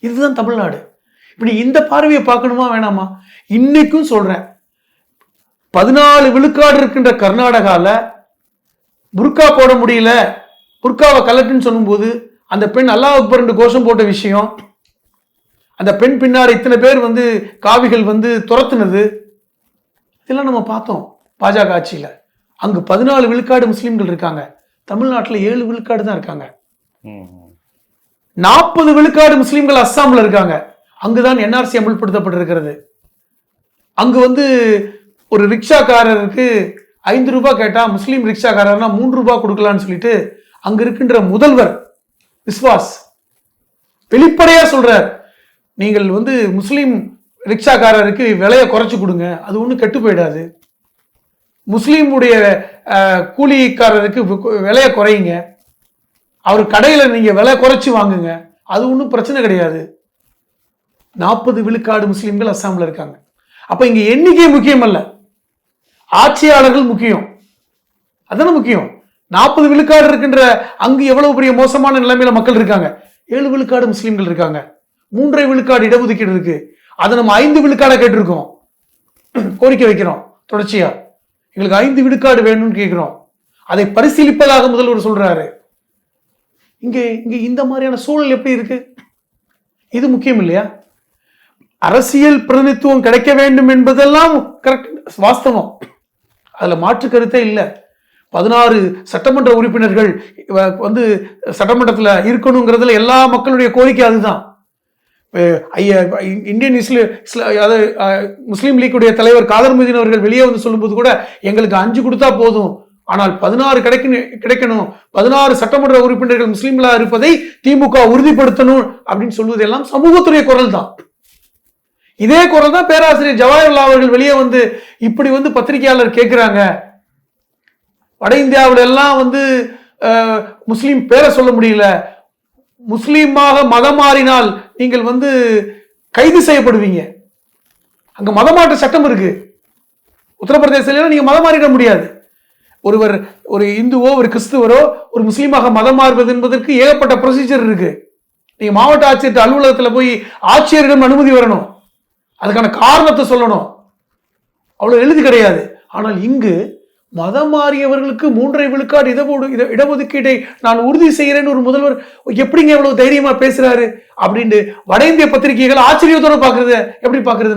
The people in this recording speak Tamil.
இதுதான் தமிழ்நாடு. இப்படி இந்த பார்வையை பார்க்கணுமா வேணாமா? இன்னைக்கும் சொல்றேன், 14 விழுக்காடு இருக்கின்ற கர்நாடகால புர்கா போட முடியல, புர்காவை கலட்டுன்னு சொல்லும்போது அந்த பெண் அல்லாஹ் அக்பர் என்று கோஷம் போட்ட விஷயம், அந்த பெண் பின்னாடி இத்தனை பேர் காவிகள் துரத்துனது, இதெல்லாம் நம்ம பார்த்தோம் பாஜக ஆட்சியில. அங்கு 14 விழுக்காடு முஸ்லிம்கள் இருக்காங்க, தமிழ்நாட்டில் 7 விழுக்காடு தான் இருக்காங்க. 40 விழுக்காடு முஸ்லிம்கள் அஸ்ஸாம்ல இருக்காங்க, அங்குதான் என்ஆர்சி அமல்படுத்தப்பட்டிருக்கிறது. அங்கு ஒரு ரிக்ஷாக்காரருக்கு 5 ரூபாய் கேட்டா முஸ்லீம் ரிக்ஷாக்காரர்னா 3 ரூபாய் கொடுக்கலான்னு சொல்லிட்டு அங்க இருக்கின்ற முதல்வர் விஸ்வாஸ் வெளிப்படையா சொல்றார், நீங்கள் முஸ்லீம் ரிக்ஷாக்காரருக்கு விலையை குறைச்சு கொடுங்க, அது ஒன்றும் கெட்டு போயிடாது. முஸ்லீமுடைய கூலிக்காரருக்கு விலையை குறையுங்க, அவர் கடையில நீங்க விலை குறைச்சு வாங்குங்க, அது ஒன்றும் பிரச்சனை கிடையாது. 40 விழுக்காடு முஸ்லீம்கள் அஸ்ஸாம்ல இருக்காங்க. அப்ப இங்க எண்ணிக்கை முக்கியம் அல்ல, ஆட்சியாளர்கள் முக்கியம். அதான முக்கியம். 40 விழுக்காடு இருக்கின்ற அங்கு எவ்வளவு பெரிய மோசமான நிலைமையில மக்கள் இருக்காங்க. 7 விழுக்காடு முஸ்லீம்கள் இருக்காங்க, 3.5 விழுக்காடு இடஒதுக்கீடு இருக்கு. அதை நம்ம 5 விழுக்காட கேட்டிருக்கோம், கோரிக்கை வைக்கிறோம் தொடர்ச்சியா. எங்களுக்கு 5 விழுக்காடு வேணும்னு கேட்கிறோம். அதை பரிசீலிப்பதாக முதல்வர் சொல்றாரு. இங்க இங்க இந்த மாதிரியான சூழல் எப்படி இருக்கு? இது முக்கியம் இல்லையா? அரசியல் பிரதிநிதித்துவம் கிடைக்க வேண்டும் என்பதெல்லாம் வாஸ்தவம், அதுல மாற்று கருத்தே இல்லை. 16 சட்டமன்ற உறுப்பினர்கள் சட்டமன்றத்தில் இருக்கணுங்கிறதுல எல்லா மக்களுடைய கோரிக்கை அதுதான். இந்தியன் முஸ்லீம் லீக்குடைய தலைவர் காதர் மொய்தீன் அவர்கள் வெளியே சொல்லும்போது கூட எங்களுக்கு 5 கொடுத்தா போதும், ஆனால் 16 கிடைக்கணும், 16 சட்டமன்ற உறுப்பினர்கள் முஸ்லீம்களா இருப்பதை திமுக உறுதிப்படுத்தணும் அப்படின்னு சொல்வதெல்லாம் சமூகத்துடைய குரல் தான். இதே குரல் தான் பேராசிரியர் ஜவாஹர்லால் அவர்கள் வெளியே இப்படி பத்திரிகையாளர் கேட்கிறாங்க, வட இந்தியாவில எல்லாம் முஸ்லீம் பேரை சொல்ல முடியல, முஸ்லீமாக மதம் மாறினால் நீங்கள் கைது செய்யப்படுவீங்க. அங்க மதமாற்ற சட்டம் இருக்கு. உத்தரப்பிரதேசத்துல நீங்க மதம் மாறிட முடியாது. ஒருவர் ஒரு இந்துவோ ஒரு கிறிஸ்துவரோ ஒரு முஸ்லீமாக மதம் மாறுவது என்பதற்கு ஏகப்பட்ட ப்ரொசீஜர் இருக்கு. நீங்க மாவட்ட ஆட்சியர் அலுவலகத்துல போய் ஆட்சியரிடம் அனுமதி வரணும், அதுக்கான காரணத்தை சொல்லணும், அவ்வளவு எழுதி கிடையாது. ஆனால் இங்கு மதம் மாறியவர்களுக்கு 3.5 விழுக்காடு இடஒதுக்கீட்டை நான் உறுதி செய்கிறேன்னு ஒரு முதல்வர் எப்படிங்க எவ்வளவு தைரியமா பேசுறாரு அப்படின்னு வட இந்திய பத்திரிகைகள் ஆச்சரியத்தோட பாக்குறது எப்படி பாக்குறது?